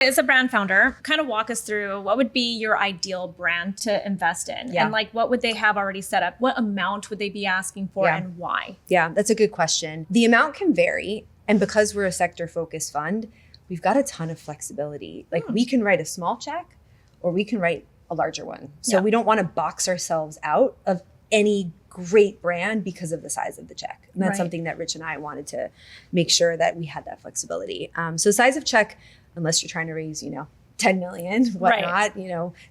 As a brand founder, kind of walk us through what would be your ideal brand to invest in? Yeah. And like, what would they have already set up? What amount would they be asking for and why? Yeah, that's a good question. The amount can vary. And because we're a sector focused fund, we've got a ton of flexibility. Like we can write a small check or we can write a larger one. So we don't want to box ourselves out of any great brand because of the size of the check. And that's something that Rich and I wanted to make sure that we had that flexibility. So size of check, unless you're trying to raise, 10 million, whatnot,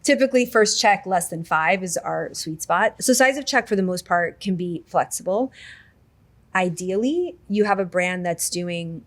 typically first check less than 5 is our sweet spot. So size of check for the most part can be flexible. Ideally, you have a brand that's doing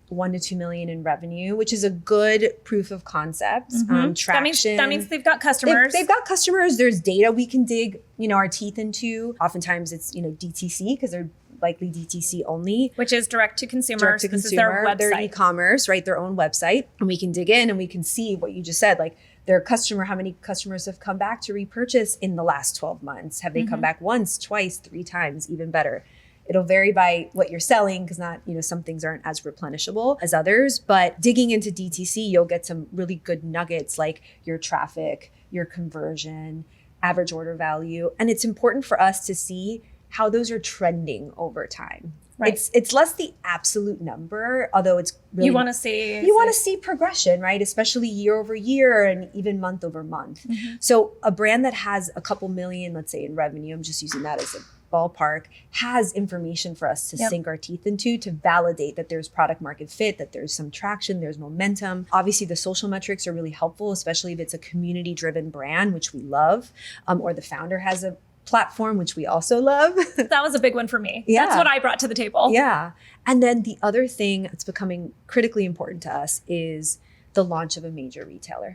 1 to 2 million in revenue, which is a good proof of concept. Traction. That means they've got customers. They've got customers. There's data we can dig, our teeth into. Oftentimes it's, DTC because they're likely DTC only. Which is direct to consumer. Direct to This consumer. is their website. Their e-commerce, right? Their own website. And we can dig in and we can see what you just said, like their customer, how many customers have come back to repurchase in the last 12 months? Have they come back once, twice, 3 times, even better? It'll vary by what you're selling because not, some things aren't as replenishable as others. But digging into DTC, you'll get some really good nuggets like your traffic, your conversion, average order value. And it's important for us to see how those are trending over time. Right. It's less the absolute number, although it's really, you want to see progression, right? Especially year over year and even month over month. So a brand that has a couple million, let's say in revenue, I'm just using that as a ballpark, has information for us to sink our teeth into to validate that there's product market fit, that there's some traction, there's momentum. Obviously, the social metrics are really helpful, especially if it's a community driven brand, which we love, or the founder has a platform, which we also love. That was a big one for me. Yeah. That's what I brought to the table. Yeah. And then the other thing that's becoming critically important to us is the launch of a major retailer.